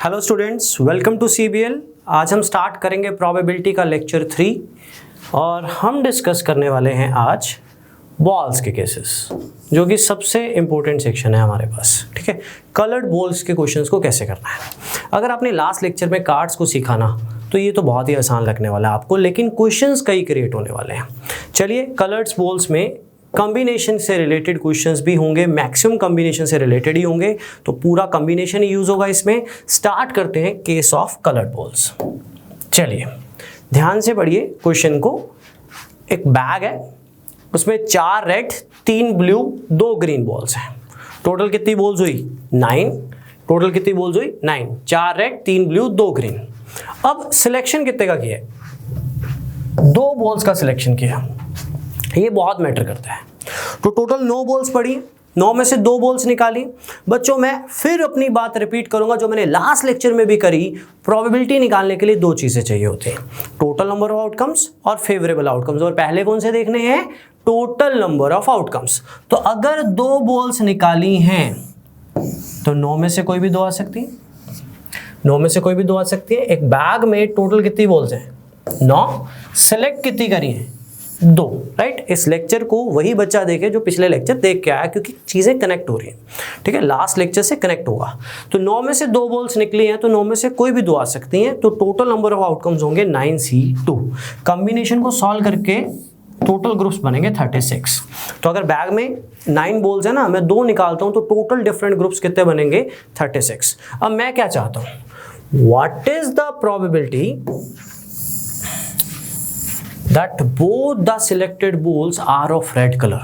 Hello students, welcome to CBL. आज हम start करेंगे प्रोबेबिलिटी का लेक्चर 3 और हम डिस्कस करने वाले हैं आज बॉल्स के केसेस, जो कि सबसे इम्पोर्टेंट सेक्शन है हमारे पास। ठीक है, कलर्ड बॉल्स के क्वेश्चंस को कैसे करना है। अगर आपने लास्ट लेक्चर में कार्ड्स को सीखा ना, तो ये तो बहुत ही आसान लगने वाला है आपको, लेकिन क्वेश्चंस कई क्रिएट होने वाले हैं। चलिए, कलर्ड बॉल्स में कॉम्बिनेशन से रिलेटेड क्वेश्चंस भी होंगे, मैक्सिमम कॉम्बिनेशन से रिलेटेड ही होंगे, तो पूरा कॉम्बिनेशन ही यूज होगा इसमें। स्टार्ट करते हैं केस ऑफ कलर्ड बॉल्स। चलिए ध्यान से पढ़िए क्वेश्चन को। एक बैग है, उसमें 4 रेड 3 ब्लू 2 ग्रीन बॉल्स हैं। टोटल कितनी बॉल्स हुई? 9। टोटल कितनी बॉल्स हुई? 9। 4 रेड 3 ब्लू 2 ग्रीन। अब सिलेक्शन कितने का किया है? 2 बॉल्स का सिलेक्शन किया। ये बहुत मैटर करता है। तो टोटल 9 बॉल्स पड़ी, 9 में से 2 बॉल्स निकाली। बच्चों, मैं फिर अपनी बात रिपीट करूंगा जो मैंने लास्ट लेक्चर में भी करी। प्रोबेबिलिटी निकालने के लिए 2 चीजें चाहिए होती हैं, टोटल नंबर ऑफ आउटकम्स और फेवरेबल आउटकम्स। और पहले कौन से देखने हैं? Total number of outcomes. तो अगर 2 बॉल्स निकाली हैं तो 9 में से कोई भी 2 आ सकती है। 9 में से कोई भी 2 आ सकती है। एक बैग में टोटल कितनी बॉल्स हैं? 9। सेलेक्ट कितनी करी हैं? 2। राइट। इस लेक्चर को वही बच्चा देखे जो पिछले लेक्चर देख के आया, क्योंकि चीजें कनेक्ट हो रही हैं। ठीक है, लास्ट लेक्चर से कनेक्ट होगा। तो 9 में से 2 बॉल्स निकली हैं, तो 9 में से कोई भी 2 आ सकती हैं। तो टोटल नंबर ऑफ आउटकम्स होंगे 9C2। कॉम्बिनेशन को सॉल्व करके टोटल ग्रुप्स बनेंगे 36। तो अगर बैग में 9 बॉल्स है ना, मैं 2 निकालता हूं तो टोटल डिफरेंट ग्रुप्स कितने बनेंगे? 36। अब मैं क्या चाहता हूं? What is the probability that both the selected balls are of red color?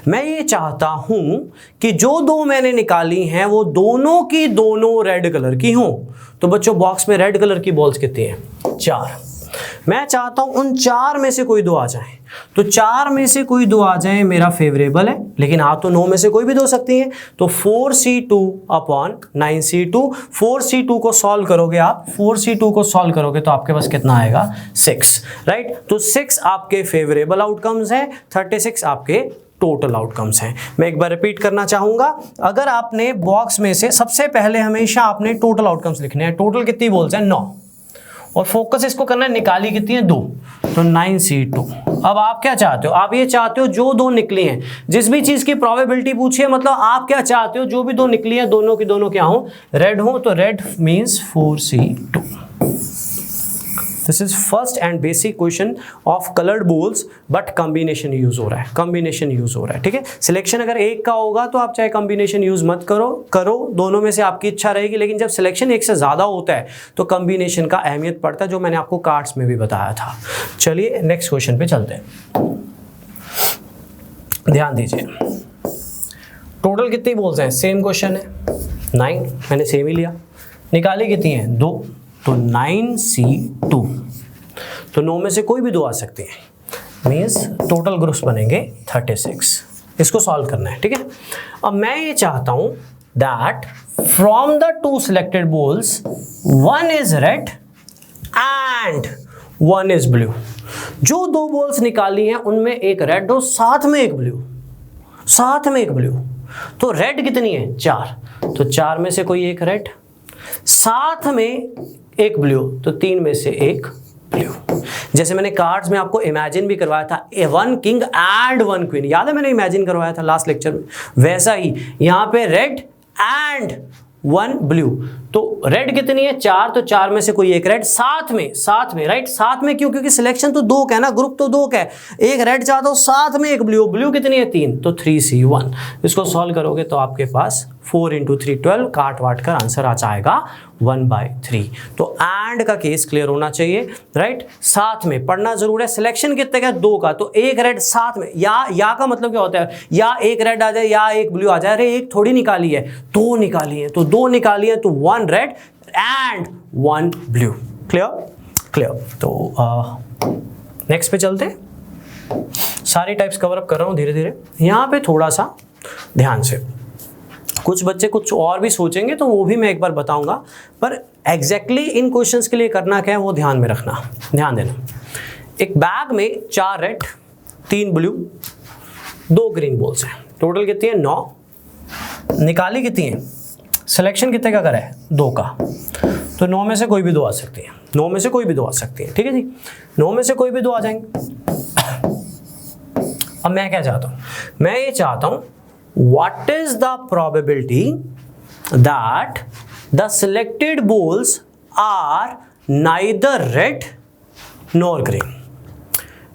मैं ये चाहता हूं कि जो 2 मैंने निकाली हैं वो दोनों की दोनों रेड कलर की हों। तो बच्चों, बॉक्स में रेड कलर की बॉल्स कितनी हैं? 4। मैं चाहता हूं उन 4 में से कोई 2 आ जाए। तो 4 में से कोई 2 आ जाए मेरा फेवरेबल है, लेकिन आ तो 9 में से कोई भी 2 सकती हैं। तो 4C2 अपॉन 9C2। 4C2 को सॉल्व करोगे आप, 4C2 को सॉल्व करोगे तो आपके पास कितना आएगा? 6। राइट। तो 6 आपके फेवरेबल आउटकम्स हैं, 36 आपके टोटल आउटकम्स हैं। मैं एक बार रिपीट करना चाहूंगा। अगर आपने बॉक्स में से सबसे पहले हमेशा आपने टोटल आउटकम्स लिखने हैं। टोटल कितनी बॉल्स हैं? 9। और फोकस इसको करना है, निकाली कितनी है? 2। तो 9C2। अब आप क्या चाहते हो? आप ये चाहते हो जो 2 निकली हैं, जिस भी चीज की प्रोबेबिलिटी पूछी है, मतलब आप क्या चाहते हो? जो भी 2 निकली हैं दोनों की दोनों क्या हो? रेड हो। तो red means 4C2। This is first and basic question of coloured balls, but combination use हो रहा है। कॉम्बिनेशन यूज हो रहा है। ठीक है, सिलेक्शन अगर एक का होगा तो आप चाहे कॉम्बिनेशन यूज मत करो, दोनों में से आपकी इच्छा रहेगी। लेकिन जब सिलेक्शन एक से ज्यादा होता है तो कॉम्बिनेशन का अहमियत पड़ता है, जो मैंने आपको कार्ड्स में भी बताया था। चलिए नेक्स्ट क्वेश्चन पे चलते हैं। ध्यान दीजिए, टोटल कितनी बॉल्स हैं? सेम क्वेश्चन है, 9। मैंने सेम ही लिया। निकाली कितनी है? 2। तो 9C2। तो 9 में से कोई भी 2 आ सकती है, मीन्स टोटल ग्रुप्स बनेंगे 36। इसको सॉल्व करना है। ठीक है, अब मैं ये चाहता हूं that from the 2 selected balls 1 is red and 1 is blue. जो 2 बॉल्स निकाली हैं उनमें एक रेड हो, साथ में एक ब्लू, साथ में एक ब्लू। तो रेड कितनी है? 4। तो 4 में से कोई एक रेड, साथ में एक ब्लू, तो 3 में से एक ब्लू। जैसे मैंने कार्ड्स में आपको इमेजिन भी करवाया था, 1 किंग एंड 1 क्वीन, याद है? मैंने इमेजिन करवाया था लास्ट लेक्चर में। वैसा ही यहां पे रेड एंड 1 ब्लू। तो रेड कितनी है? 4। तो 4 में से कोई एक रेड, साथ में राइट। साथ में क्यों? क्योंकि सिलेक्शन तो 2 का है ना, ग्रुप तो 2 का है। एक रेड चाहता हूं, साथ में एक ब्लू। ब्लू कितनी है? 3। तो 3C1। इसको सॉल्व करोगे तो आपके पास 4 × 3 12, काट वाट कर आंसर आ जाएगा 1/3। तो एंड का केस क्लियर होना चाहिए। राइट, साथ में पढ़ना जरूर है। सिलेक्शन कितने का? 2 का। तो एक रेड साथ में, या का मतलब क्या होता है? या एक रेड आ जाए या एक ब्लू आ जाए। अरे एक थोड़ी निकाली है, 2 निकाली है। तो 2 निकाली है तो 1 रेड एंड 1 ब्लू। क्लियर। तो नेक्स्ट पे चलते हैं। सारी टाइप्स कवर अप कर रहा हूं धीरे धीरे। यहां पे थोड़ा सा ध्यान से, कुछ बच्चे कुछ और भी सोचेंगे तो वो भी मैं एक बार बताऊंगा, पर एग्जैक्टली इन क्वेश्चंस के लिए करना क्या है वो ध्यान में रखना, ध्यान देना। एक बैग में 4 रेड 3 ब्लू 2 ग्रीन बॉल्स हैं। टोटल कितनी है? 9। निकाली कितनी है? सिलेक्शन कितने का करा है? 2 का। तो 9 में से कोई भी दो आ सकती है, 9 में से कोई भी दो आ सकती है, ठीक है जी, 9 में से कोई भी दो आ जाएंगे। अब मैं क्या चाहता हूं, मैं ये चाहता हूं what is the probability that the selected balls are neither red nor green.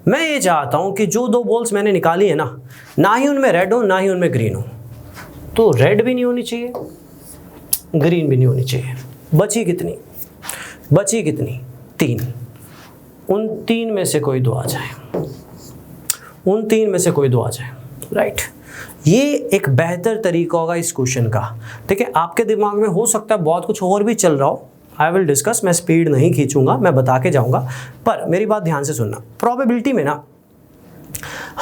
मैं ये चाहता हूं कि जो दो बॉल्स मैंने निकाली है ना ही उनमें रेड हो ना ही उनमें ग्रीन हो, तो रेड भी नहीं होनी चाहिए, ग्रीन भी नहीं होनी चाहिए। बची कितनी, बची कितनी, 3। उन 3 में से कोई दो आ जाए, उन 3 में से कोई दो आ जाए, राइट। ये एक बेहतर तरीका होगा इस क्वेश्चन का। देखिए आपके दिमाग में हो सकता है बहुत कुछ और भी चल रहा हो, आई विल डिस्कस, मैं स्पीड नहीं खींचूंगा, मैं बता के जाऊंगा, पर मेरी बात ध्यान से सुनना। प्रोबेबिलिटी में ना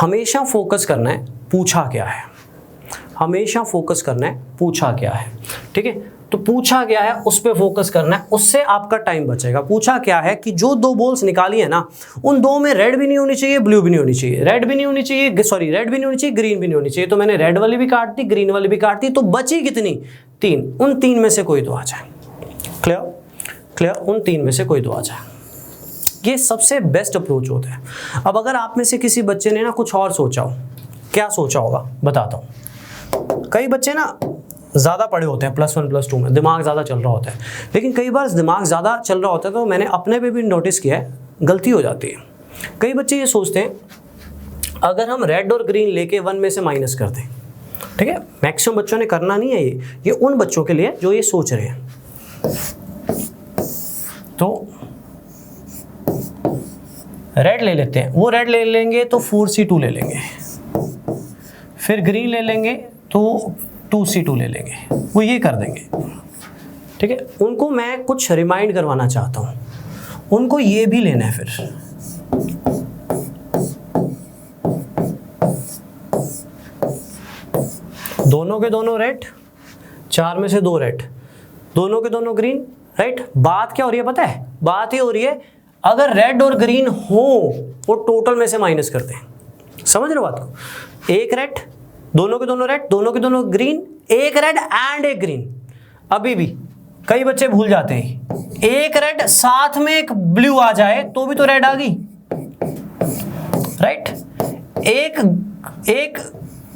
हमेशा फोकस करना है पूछा क्या है, हमेशा फोकस करना है पूछा क्या है, ठीक है। तो पूछा क्या है उस पर फोकस करना है, उससे आपका टाइम बचेगा। पूछा क्या है कि जो दो बॉल्स निकाली है ना उन दो में रेड भी नहीं होनी चाहिए, ब्लू भी नहीं होनी चाहिए, रेड भी नहीं होनी चाहिए, सॉरी रेड भी नहीं होनी चाहिए, ग्रीन भी नहीं होनी चाहिए। तो मैंने रेड वाली भी काट दी, ग्रीन वाली भी काट दी, तो बची कितनी, 3। उन 3 में से कोई दो आ जाए। क्लियर, क्लियर, उन 3 में से कोई दो आ जाए। ये सबसे बेस्ट अप्रोच होता है। अब अगर आप में से किसी बच्चे ने ना कुछ और सोचा हो, क्या सोचा होगा बताता हूँ। कई बच्चे ना ज़्यादा पढ़े होते हैं +1 +2 में, दिमाग ज़्यादा चल रहा होता है, लेकिन कई बार दिमाग ज़्यादा चल रहा होता है तो मैंने अपने पे भी नोटिस किया है गलती हो जाती है। कई बच्चे ये सोचते हैं अगर हम रेड और ग्रीन लेके 1 में से माइनस कर दें, ठीक है, मैक्सिमम बच्चों ने करना नहीं है ये उन बच्चों के लिए जो ये सोच रहे हैं। तो रेड ले लेते हैं, वो रेड ले लेंगे तो 4C2 ले लेंगे, फिर ग्रीन ले लेंगे तो 2C2 ले लेंगे, वो ये कर देंगे, ठीक है। उनको मैं कुछ रिमाइंड करवाना चाहता हूँ, उनको ये भी लेना है। फिर दोनों के दोनों रेड, 4 में से 2 रेड, दोनों के दोनों ग्रीन, राइट। बात क्या हो रही है पता है, बात ये हो रही है अगर रेड और ग्रीन हो वो टोटल में से माइनस करते हैं। समझ रहे हो बात को, एक रेड, दोनों के दोनों रेड, दोनों के दोनों ग्रीन, एक रेड एंड एक ग्रीन। अभी भी कई बच्चे भूल जाते हैं, एक रेड साथ में एक ब्लू आ जाए तो भी तो रेड आ गई, राइट। एक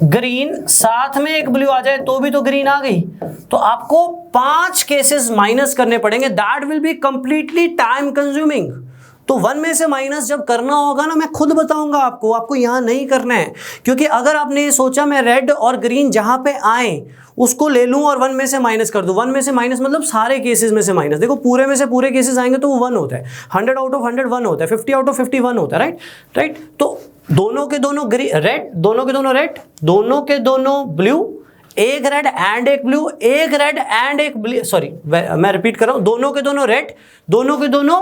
ग्रीन साथ में एक ब्लू आ जाए तो भी तो ग्रीन आ गई। तो आपको 5 केसेस माइनस करने पड़ेंगे, that will be completely time consuming. तो 1 में से माइनस जब करना होगा ना, मैं खुद बताऊंगा आपको यहां नहीं करना है, क्योंकि अगर आपने ये सोचा मैं रेड और ग्रीन जहां पे आए उसको ले लूं और 1 में से माइनस कर दूं, 1 में से माइनस मतलब सारे केसेस में से माइनस। देखो पूरे में से पूरे केसेस आएंगे तो वो 1 होता है, 100 आउट ऑफ 100 1 होता है, 50 आउट ऑफ 50 1 होता है, राइट। तो दोनों के दोनों रेड, दोनों के दोनों रेड, दोनों के दोनों ब्लू, एक रेड एंड एक ब्लू, एक रेड एंड एक ब्लू, सॉरी मैं रिपीट कर रहा हूं, दोनों के दोनों रेड, दोनों के दोनों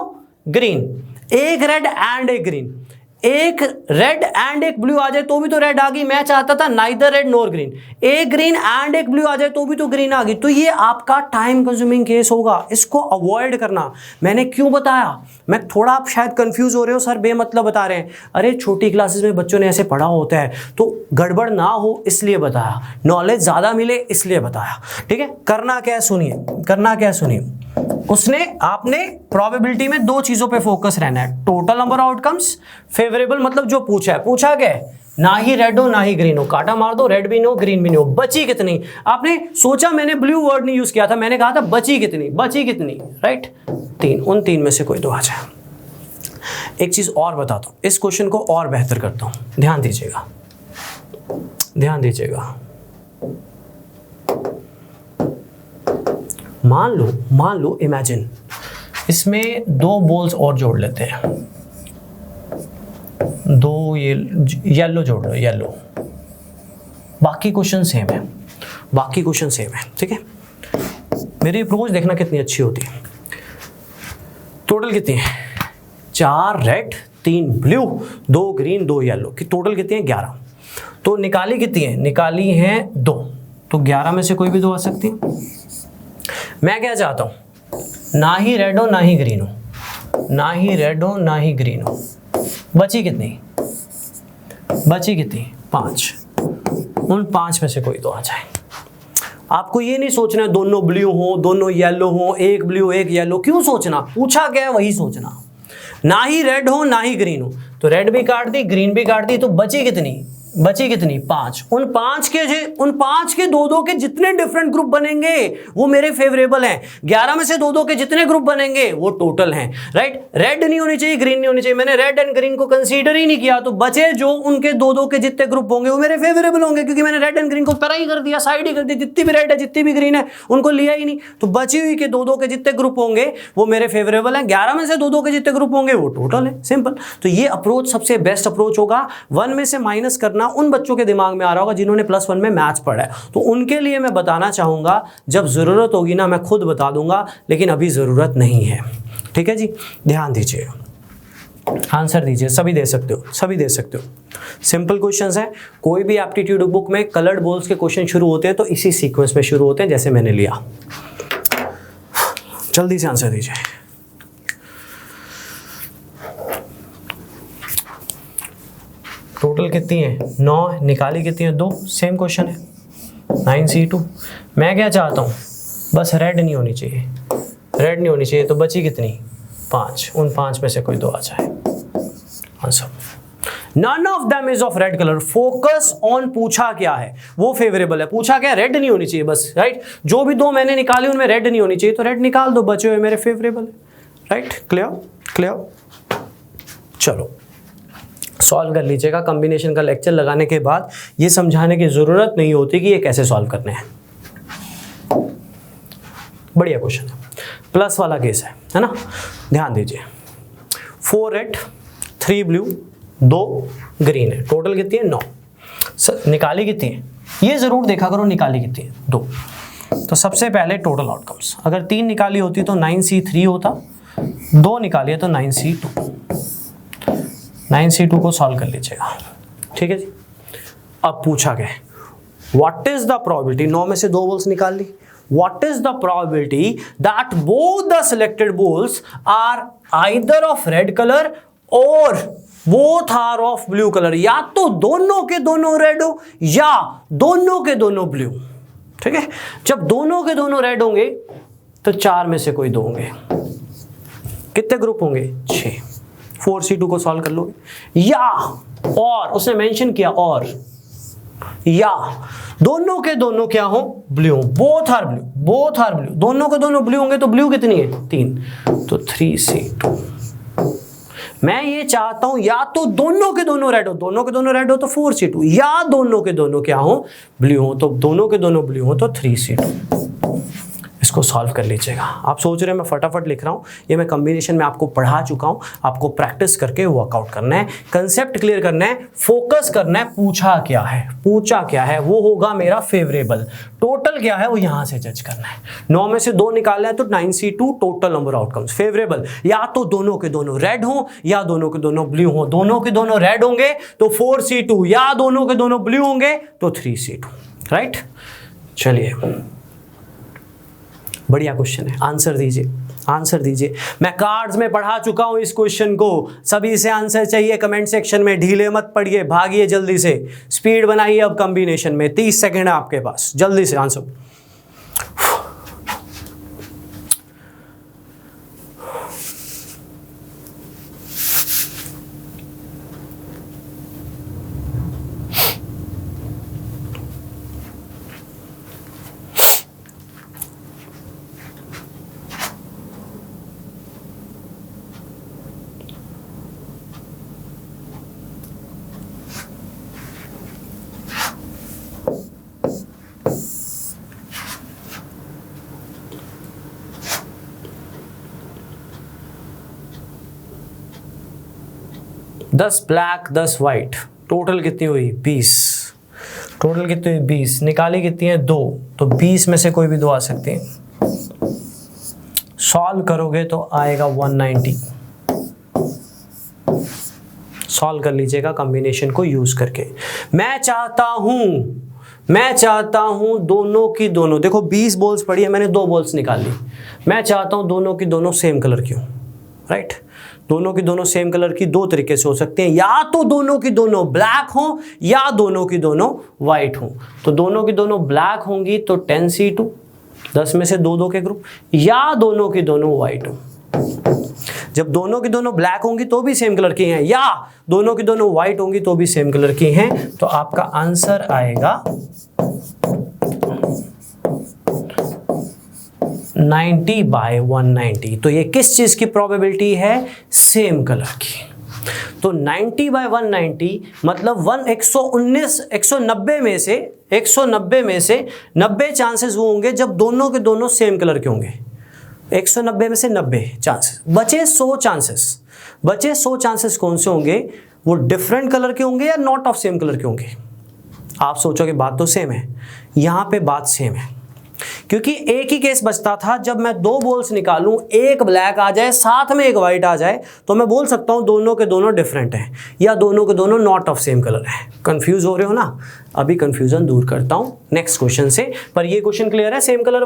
ग्रीन, एक रेड एंड एक ग्रीन, एक रेड एंड एक ब्लू आ जाए तो भी तो रेड आ गई। मैं चाहता था नाइदर रेड नॉर ग्रीन, एक ग्रीन एंड एक ब्लू आ जाए तो भी तो ग्रीन आ गई। तो ये आपका टाइम कंज्यूमिंग केस होगा, इसको अवॉइड करना। मैंने क्यों बताया, मैं थोड़ा आप शायद कंफ्यूज हो रहे हो, सर बेमतलब बता रहे हैं। अरे छोटी क्लासेस में बच्चों ने ऐसे पढ़ा होता है तो गड़बड़ ना हो इसलिए बताया, नॉलेज ज़्यादा मिले इसलिए बताया, ठीक है। करना क्या है सुनिए, करना क्या है सुनिए। आपने प्रोबेबिलिटी में 2 चीजों पे फोकस रहना है, total number of outcomes, favourable मतलब जो पूछा है, पूछा क्या है, ना ही रेड हो ना ही ग्रीन हो, काटा मार दो, रेड भी नहीं हो ग्रीन भी नहीं हो। बची कितनी, आपने सोचा, मैंने ब्लू वर्ड नहीं यूज किया था, मैंने कहा था बची कितनी, बची कितनी, राइट, 3। उन 3 में से कोई दो आ जाए। एक चीज और बताता हूं, इस क्वेश्चन को और बेहतर करता हूं, ध्यान दीजिएगा, ध्यान दीजिएगा। मान लो इमेजिन इसमें 2 बॉल्स और जोड़ लेते हैं, 2 येलो जोड़ लो, येलो। बाकी क्वेश्चन सेम है, बाकी क्वेश्चन सेम है, ठीक है। मेरी अप्रोच देखना कितनी अच्छी होती है। टोटल कितनी है, 4 रेड 3 ब्लू 2 ग्रीन 2 येलो की टोटल कितनी है, 11। तो निकाली कितनी है, निकाली है 2, तो 11 में से कोई भी 2 आ सकती है। मैं क्या चाहता हूं, ना ही रेड हो ना ही ग्रीन हो, ना ही रेड हो ना ही ग्रीन हो। बची कितनी, बची कितनी, 5। उन 5 में से कोई 2 आ जाए। आपको ये नहीं सोचना है दोनों ब्लू हो, दोनों येलो हो, एक ब्लू एक येलो, क्यों सोचना, पूछा क्या है वही सोचना। ना ही रेड हो ना ही ग्रीन हो, तो रेड भी काट दी, ग्रीन भी काट दी, तो बची कितनी, बची कितनी, 5। उन पांच के दो के जितने डिफरेंट ग्रुप बनेंगे वो मेरे फेवरेबल हैं। 11 में से दो के जितने ग्रुप बनेंगे वो टोटल हैं, राइट। रेड नहीं होनी चाहिए, ग्रीन नहीं होनी चाहिए, मैंने रेड एंड ग्रीन को कंसीडर ही नहीं किया, तो बचे जो उनके दो के जितने ग्रुप होंगे वो मेरे फेवरेबल होंगे, क्योंकि मैंने रेड एंड ग्रीन को परा ही कर दिया, साइड ही कर दी, जितनी भी रेड है जितनी भी ग्रीन है उनको लिया ही नहीं, तो बची हुई के दो के जितने ग्रुप होंगे वो मेरे फेवरेबल हैं। 11 में से दो के जितने ग्रुप होंगे वो टोटल है, सिंपल। तो ये अप्रोच सबसे बेस्ट अप्रोच होगा। 1 में से माइनस करना उन बच्चों के दिमाग में आ रहा होगा जिन्होंने +1 में मैथ्स पढ़ा है, तो उनके लिए मैं बताना चाहूंगा, जब जरूरत होगी ना मैं खुद बता दूंगा, लेकिन अभी जरूरत नहीं है, ठीक है जी। ध्यान दीजिए, आंसर दीजिए, सभी दे सकते हो, सभी दे सकते हो। सिंपल क्वेश्चंस हैं। कोई भी एप्टीट्यूड बुक में कलर्ड बॉल्स के क्वेश्चन शुरू होते हैं तो इसी सीक्वेंस में शुरू होते हैं जैसे मैंने लिया। जल्दी से आंसर दीजिए। टोटल कितनी है, 9 है, निकाली कितनी है, 2, सेम क्वेश्चन है, 9C2। मैं क्या चाहता हूँ, बस रेड नहीं होनी चाहिए, रेड नहीं होनी चाहिए, तो बची कितनी, 5। उन 5 में से कोई 2 आ जाए, answer. None of them is of red colour, focus on पूछा क्या है, वो फेवरेबल है। पूछा क्या, रेड नहीं होनी चाहिए बस, राइट। जो भी 2 मैंने निकाली उनमें रेड नहीं होनी चाहिए, तो रेड निकाल दो, बचे हुए मेरे फेवरेबल है, राइट। Clear, clear. चलो सॉल्व कर लीजिएगा। कॉम्बिनेशन का लेक्चर लगाने के बाद ये समझाने की जरूरत नहीं होती कि ये कैसे सॉल्व करने हैं। बढ़िया क्वेश्चन है, प्लस वाला केस है ना। ध्यान दीजिए, 4 रेड 3 ब्लू 2 ग्रीन है, टोटल कितनी है, 9। निकाली कितनी है, ये जरूर देखा करो, निकाली कितनी है, 2। तो सबसे पहले टोटल आउटकम्स, अगर 3 निकाली होती तो 9C3 होता, 2 निकाली है तो 9C2। 9C2 को सॉल्व कर लीजिएगा, ठीक है जी। अब पूछा गया व्हाट इज द प्रोबेबिलिटी, 9 में से 2 बॉल्स निकाल ली, what is the probability that both the selected balls are either of red colour और both are of blue colour, या तो दोनों के दोनों रेड हो या दोनों के दोनों ब्लू, ठीक है। जब दोनों के दोनों रेड होंगे तो 4 में से कोई 2 होंगे, कितने ग्रुप होंगे, 6। 4C2 को सॉल्व कर लोगे, या और उसने मेंशन किया, और या दोनों के दोनों क्या हो, blue, both are blue, both are blue, दोनों के दोनों ब्लू होंगे तो ब्लू कितनी है, 3, तो 3C2। मैं ये चाहता हूं या तो दोनों के दोनों रेड हो, दोनों के दोनों रेड हो तो 4C2, या दोनों के दोनों क्या हो, ब्लू हो, तो दोनों के दोनों ब्लू हो तो 3C2। इसको सॉल्व कर लीजिएगा। आप सोच रहे हैं मैं फटाफट लिख रहा हूँ, ये मैं कॉम्बिनेशन में आपको पढ़ा चुका हूँ, आपको प्रैक्टिस करके वर्कआउट करना है, कंसेप्ट क्लियर करना है, फोकस करना है। पूछा क्या है, पूछा क्या है वो होगा मेरा फेवरेबल, टोटल क्या है वो यहाँ से जज करना है। 9 में से 2 निकालना है तो 9C2 total number outcomes, favourable या तो दोनों के दोनों रेड हो या दोनों के दोनों ब्लू हो, दोनों के दोनों रेड होंगे तो 4C2, या दोनों के दोनों ब्लू होंगे तो 3C2, राइट। चलिए बढ़िया क्वेश्चन है, आंसर दीजिए, आंसर दीजिए। मैं कार्ड्स में पढ़ा चुका हूं इस क्वेश्चन को, सभी से आंसर चाहिए कमेंट सेक्शन में, ढीले मत पड़िए, भागिए जल्दी से, स्पीड बनाइए। अब कॉम्बिनेशन में 30 सेकंड है आपके पास, जल्दी से आंसर। दस ब्लैक 10 वाइट, टोटल कितनी हुई 20। टोटल कितनी हुई 20, निकाली कितनी है 2, तो 20 में से कोई भी 2 आ सकती है। सॉल्व करोगे तो आएगा 190। सॉल्व कर लीजिएगा कॉम्बिनेशन को यूज करके। मैं चाहता हूं दोनों की दोनों, देखो 20 बॉल्स पड़ी है, मैंने 2 बॉल्स निकाल ली, मैं चाहता हूं दोनों की दोनों सेम कलर की हो, राइट। दोनों की दोनों सेम कलर की दो तरीके से हो सकते हैं, या तो दोनों की दोनों ब्लैक हो या दोनों की दोनों वाइट हो। तो दोनों की दोनों ब्लैक होंगी तो 10C2, 10 में से दो दो के ग्रुप, या दोनों की दोनों वाइट हो। जब दोनों की दोनों ब्लैक होंगी तो भी सेम कलर की हैं, या दोनों की दोनों वाइट होंगी तो भी सेम कलर की हैं, तो आपका आंसर आएगा 90/190। तो ये किस चीज की प्रोबेबिलिटी है? सेम कलर की। तो 90/190 मतलब 190 में से 90 चांसेस वो होंगे जब दोनों के दोनों सेम कलर के होंगे। 190 में से 90 चांसेस, बचे 100 चांसेस कौन से होंगे? वो डिफरेंट कलर के होंगे या नॉट ऑफ सेम कलर के होंगे। आप सोचोगे बात तो सेम है, यहां पे बात सेम है, क्योंकि एक ही केस बचता था जब मैं दो बॉल्स निकालूं, एक ब्लैक आ जाए साथ में एक वाइट आ जाए, तो मैं बोल सकता हूं दोनों के दोनों डिफरेंट हैं या दोनों के दोनों नॉट ऑफ सेम कलर हैं। कंफ्यूज हो रहे हो ना? अभी कंफ्यूजन दूर करता हूं नेक्स्ट क्वेश्चन से। पर ये क्वेश्चन क्लियर है? सेम कलर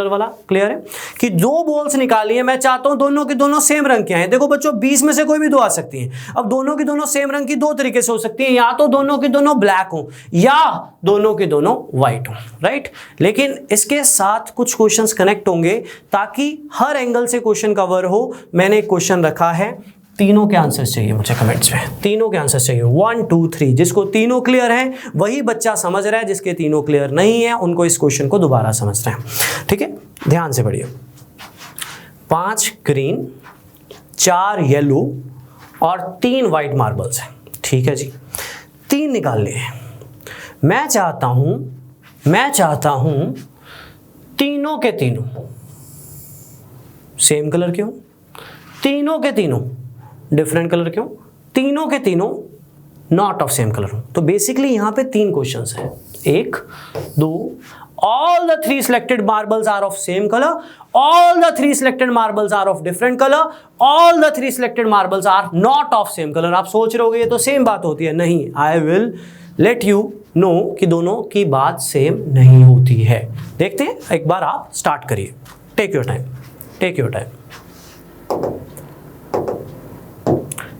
वाला क्लियर है कि दो बॉल्स निकाली है, मैं चाहता हूं दोनों के दोनों सेम रंग के आए। देखो बच्चों, 20 में से कोई भी दो आ सकती हैं। अब दोनों की दोनों सेम रंग की दो तरीके से हो सकती हैं, या तो दोनों की दोनों ब्लैक हो या दोनों के दोनों व्हाइट हो, राइट। लेकिन इसके साथ कुछ क्वेश्चंस कनेक्ट होंगे ताकि हर एंगल से क्वेश्चन कवर हो। मैंने एक क्वेश्चन रखा है, तीनों के आंसर्स चाहिए मुझे कमेंट्स में, तीनों के आंसर्स चाहिए 1 2 3। जिसको तीनों क्लियर है वही बच्चा समझ रहा है, जिसके तीनों क्लियर नहीं है उनको इस क्वेश्चन को दोबारा समझना है। ठीक है, ध्यान से पढ़िए। 5 ग्रीन, 4 येलो और 3 वाइट मार्बल्स हैं। ठीक है जी, 3 निकाल लिए। मैं चाहता हूं तीनों के तीनों सेम कलर के हो, तीनों के तीनों डिफरेंट कलर के हो, तीनों के तीनों नॉट ऑफ सेम कलर हो। तो बेसिकली यहां पे 3 क्वेश्चंस हैं, 1 2, all the 3 selected marbles are of same color, all the 3 selected marbles are of different color, all the 3 selected marbles are not of same color। आप सोच रहे होगे ये तो सेम बात होती है। नहीं, I will let you know कि दोनों की बात सेम नहीं होती है। देखते हैं, एक बार आप स्टार्ट करिए। Take your time.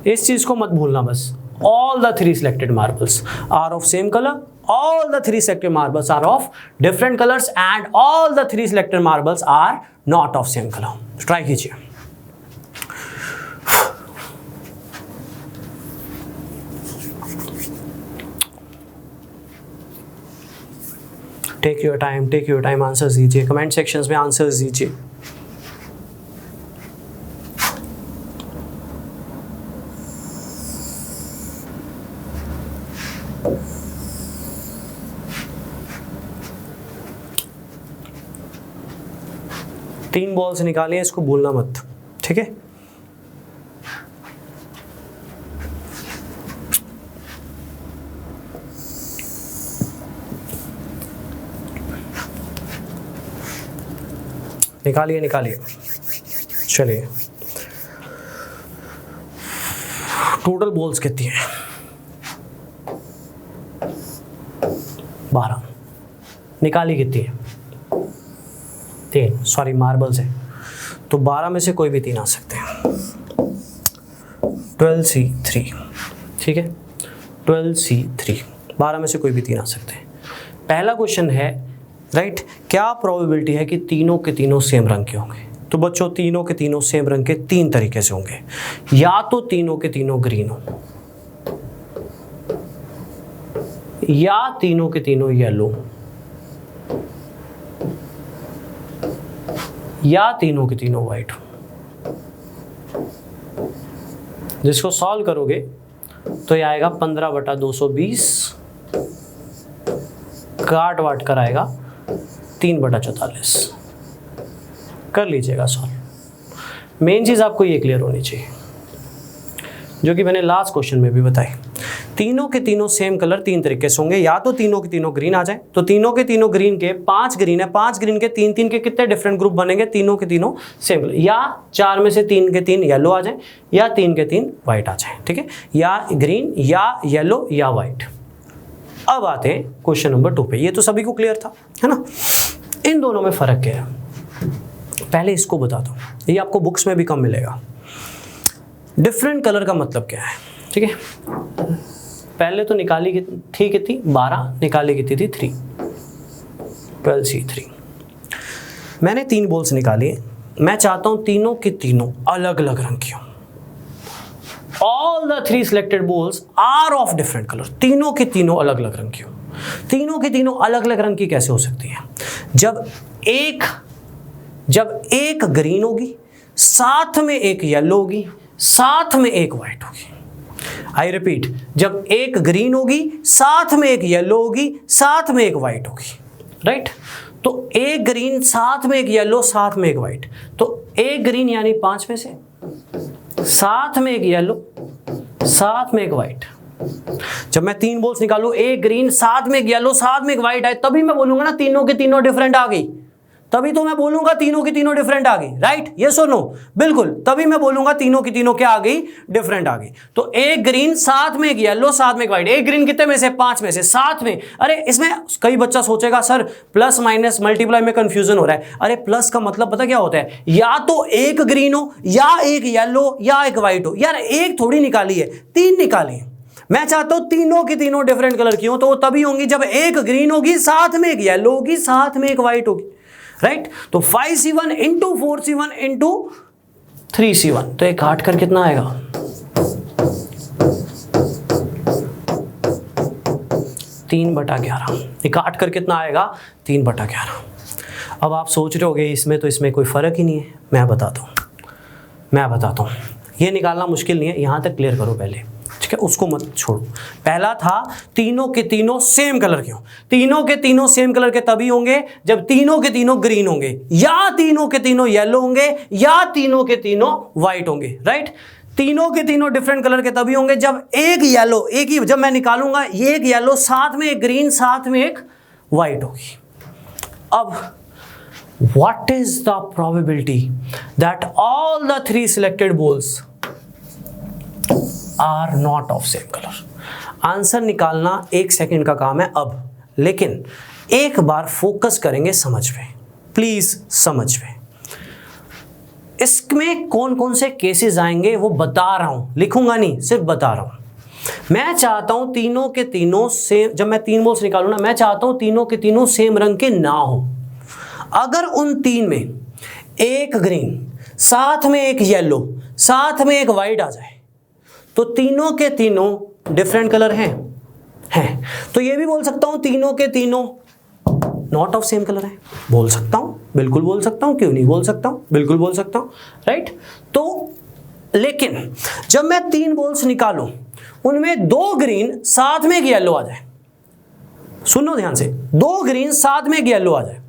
इस चीज को मत भूलना बस। All the 3 selected marbles are of same color, all the 3 selected marbles are of different colors and all the 3 selected marbles are not of same color। Try कीजिए। Take your time, answers दीजिए, comment sections में answers दीजिए। तीन balls निकालिए, इसको भूलना मत, ठीक है। निकालिए। चलिए, टोटल बॉल्स कितनी है? 12। निकाली कितनी है? 3। सॉरी, मार्बल्स है तो 12 में से कोई भी 3 आ सकते हैं। 12C3, ठीक है, 12C3, 12 में से कोई भी 3 आ सकते हैं। पहला क्वेश्चन है, राइट, क्या प्रोबेबिलिटी है कि तीनों के तीनों सेम रंग के होंगे? तो बच्चों, तीनों के तीनों सेम रंग के 3 तरीके से होंगे। या तो तीनों के तीनों ग्रीन हो, या तीनों के तीनों येलो, या तीनों के तीनों वाइट हो। जिसको सॉल्व करोगे तो ये आएगा 15/220, काट वाट कर आएगा 3/44। कर लीजिएगा सॉल्व। मेन चीज आपको ये क्लियर होनी चाहिए, जो कि मैंने लास्ट क्वेश्चन में भी बताई। तीनों के तीनों सेम कलर 3 तरीके से होंगे। या तो तीनों के तीनों ग्रीन आ जाए, तो तीनों के तीनों ग्रीन के 5 ग्रीन है, 5 ग्रीन के 3 के कितने डिफरेंट ग्रुप बनेंगे? तीनों के तीनों सेम कलर। या 4 में से 3 के 3 येलो आ जाए, या 3 के 3 वाइट आ जाए, ठीक है, या ग्रीन या येलो या वाइट। अब आते हैं क्वेश्चन नंबर 2 पे। ये तो सभी को क्लियर था, है ना। इन दोनों में फर्क क्या है? पहले इसको बताता हूँ, ये आपको बुक्स में भी कम मिलेगा। डिफरेंट कलर का मतलब क्या है, ठीक है। पहले तो निकाली थी कितनी 12, निकाली कितनी थी 3, 12C3। मैंने 3 बॉल्स निकाली, मैं चाहता हूं तीनों की तीनों अलग अलग रंग की हो। All the 3 selected balls are of different colour, तीनों की तीनों अलग अलग रंग की हो। तीनों की तीनों अलग अलग रंग की कैसे हो सकती है? जब एक ग्रीन होगी, साथ में एक येलो होगी, साथ में एक व्हाइट होगी। आई रिपीट, जब एक ग्रीन होगी, साथ में एक येलो होगी, साथ में एक व्हाइट होगी, राइट। तो एक ग्रीन, साथ में एक येलो, साथ में एक व्हाइट। तो एक ग्रीन यानी 5 में से, साथ में एक येलो, साथ में एक व्हाइट। जब मैं 3 बॉल्स निकालू, एक ग्रीन, साथ में एक येलो, साथ में एक व्हाइट आए, तभी मैं बोलूंगा ना तीनों के तीनों डिफरेंट आ गई। तभी तो मैं बोलूंगा तीनों की तीनों डिफरेंट आ गई, राइट? ये सुनो, बिल्कुल, तभी मैं बोलूंगा तीनों की तीनों क्या आ गई, डिफरेंट आ गई। तो एक ग्रीन, साथ में एक येलो, साथ में एक व्हाइट। एक ग्रीन कितने में से, 5 में से, साथ में। अरे इसमें कई बच्चा सोचेगा सर प्लस माइनस मल्टीप्लाई में कंफ्यूजन हो रहा है। अरे प्लस का मतलब पता क्या होता है, या तो एक ग्रीन हो, या एक येलो, या एक व्हाइट हो। यार एक थोड़ी निकाली है, 3 निकाली है। मैं चाहता हूं तीनों की तीनों डिफरेंट कलर की हो, तो वो तभी होंगी जब एक ग्रीन होगी, साथ में एक येलो होगी, साथ में एक व्हाइट होगी, राइट। तो 5C1 into 4C1 into 3C1, तो एक काट कर कितना आएगा, 3/11। ये काट कर कितना आएगा, 3/11। अब आप सोच रहे होगे इसमें तो इसमें कोई फर्क ही नहीं है। मैं बताता हूं, ये निकालना मुश्किल नहीं है, यहां तक क्लियर करो पहले, ठीक है, उसको मत छोड़ो। पहला था तीनों के तीनों सेम कलर के हो। तीनों के तीनों सेम कलर के तभी होंगे जब तीनों के तीनों ग्रीन होंगे, या तीनों के तीनों येलो होंगे, या तीनों के तीनों व्हाइट होंगे, राइट। तीनों के तीनों डिफरेंट कलर के तभी होंगे जब एक येलो, एक ही, जब मैं निकालूंगा ये एक येलो, साथ में एक ग्रीन, साथ में एक व्हाइट होगी। अब what is the probability that all the 3 selected balls are not of same color? Answer निकालना 1 सेकेंड का काम है अब, लेकिन एक बार फोकस करेंगे समझ में, प्लीज समझ में। इसमें कौन कौन से केसेस आएंगे वो बता रहा हूं, लिखूंगा नहीं, सिर्फ बता रहा हूं। मैं चाहता हूं तीनों के तीनों सेम, जब मैं 3 बॉल्स निकालू ना, मैं चाहता हूं तीनों के तीनों सेम रंग के ना हो। अगर उन 3 में एक ग्रीन, साथ में एक येलो, साथ में एक व्हाइट आ जाए, तो तीनों के तीनों डिफरेंट कलर हैं। तो ये भी बोल सकता हूं तीनों के तीनों नॉट ऑफ सेम कलर है, बोल सकता हूं, बिल्कुल बोल सकता हूं, क्यों नहीं बोल सकता हूं, बिल्कुल बोल सकता हूं, राइट। तो लेकिन जब मैं 3 बॉल्स निकालूं, उनमें 2 ग्रीन, साथ में एक येलो आ जाए, सुनो ध्यान से, 2 ग्रीन, साथ में एक येलो आ जाए,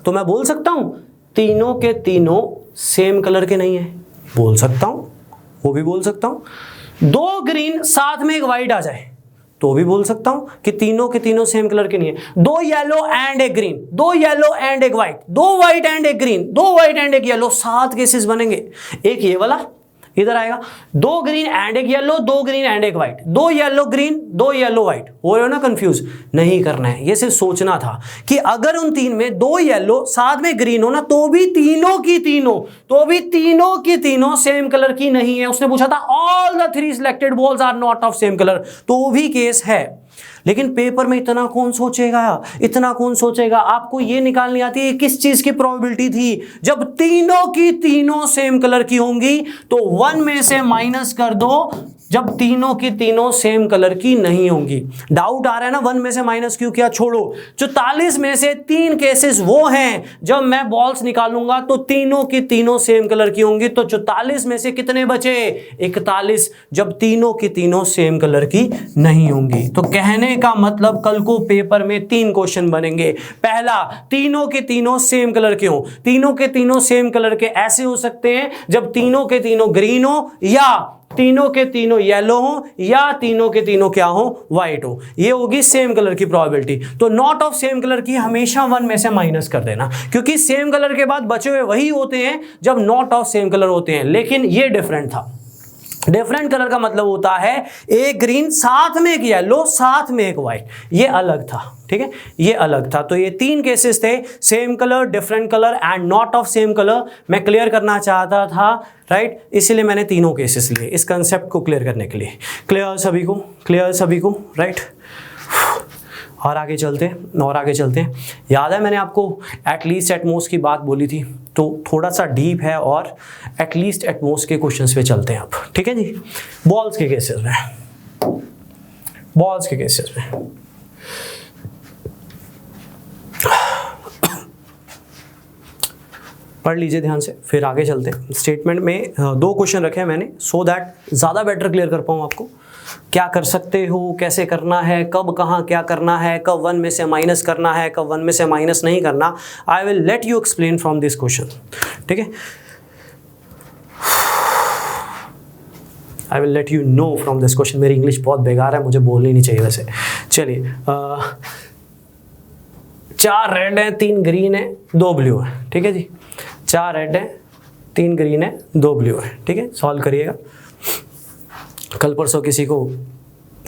तो मैं बोल सकता हूं तीनों के तीनों सेम कलर के नहीं है, बोल सकता हूं, वो भी बोल सकता हूं। 2 ग्रीन, साथ में एक व्हाइट आ जाए, तो भी बोल सकता हूं कि तीनों के तीनों सेम कलर के नहीं है। 2 येलो एंड एक ग्रीन, 2 येलो एंड एक व्हाइट, 2 व्हाइट एंड एक ग्रीन, 2 व्हाइट एंड एक येलो, 7 केसेस बनेंगे। एक ये वाला इधर आएगा, 2 ग्रीन एंड एक येलो, 2 ग्रीन एंड एक white, 2 yellow green, 2 yellow white. हो रहे हो ना कंफ्यूज? नहीं करना है, ये सिर्फ सोचना था कि अगर उन 3 में 2 येलो साथ में ग्रीन हो ना, तो भी तीनों की तीनों सेम कलर की नहीं है। उसने पूछा था all the 3 selected balls are not of same colour, तो भी केस है। लेकिन पेपर में इतना कौन सोचेगा, आपको ये निकालनी आती है किस चीज की प्रोबेबिलिटी थी। जब तीनों की तीनों सेम कलर की होंगी तो 1 में से माइनस कर दो, जब तीनों की तीनों सेम कलर की नहीं होंगी। डाउट आ रहा है ना, 1 में से माइनस क्यों किया, छोड़ो। 44 में से 3 केसेस वो हैं जब मैं बॉल्स निकालूंगा तो तीनों की तीनों सेम कलर की होंगी। तो 44 में से कितने बचे, 41, जब तीनों की तीनों सेम कलर की नहीं होंगी। तो कहने का मतलब कल को पेपर में 3 क्वेश्चन बनेंगे। पहला, तीनों के तीनों सेम कलर के हो। तीनों के तीनों सेम कलर के ऐसे हो सकते हैं जब तीनों के तीनों ग्रीन हो, या तीनों के तीनों येलो हो, या तीनों के तीनों क्या हो, व्हाइट हो। ये होगी सेम कलर की प्रोबेबिलिटी। तो नॉट ऑफ सेम कलर की हमेशा 1 में से माइनस कर देना, क्योंकि सेम कलर के बाद बचे हुए वही होते हैं जब नॉट ऑफ सेम कलर होते हैं। लेकिन ये डिफरेंट था, डिफरेंट कलर का मतलब होता है एक ग्रीन साथ में एक येलो साथ में एक वाइट, ये अलग था, ठीक है, ये अलग था। तो ये 3 केसेस थे, same colour, different colour and not of same colour. मैं क्लियर करना चाहता था, राइट, इसीलिए मैंने तीनों केसेस लिए इस कंसेप्ट को क्लियर करने के लिए। क्लियर सभी को, क्लियर सभी को, राइट। और आगे चलते हैं, और आगे चलते हैं। याद है मैंने आपको एटलीस्ट एटमोस्ट की बात बोली थी, तो थोड़ा सा डीप है और एटलीस्ट एटमोस्ट के क्वेश्चंस पे चलते हैं अब, ठीक है जी। बॉल्स के केसेस में, बॉल्स के केसेस में पढ़ लीजिए ध्यान से, फिर आगे चलते हैं। स्टेटमेंट में 2 क्वेश्चन रखे हैं मैंने, सो दैट ज़्यादा बेटर क्लियर कर पाऊँ आपको क्या कर सकते हो, कैसे करना है, कब कहाँ क्या करना है, कब 1 में से माइनस करना है, कब 1 में से माइनस नहीं करना। I will let you explain from this question, ठीक है। I will let you know from this question. मेरी इंग्लिश बहुत बेकार है, मुझे बोलनी नहीं चाहिए वैसे। चलिए, 4 रेड है, 3 ग्रीन है, 2 ब्लू है, ठीक है जी। 4 रेड है, 3 ग्रीन है, 2 ब्लू है, ठीक है। सॉल्व करिएगा। कल परसों किसी को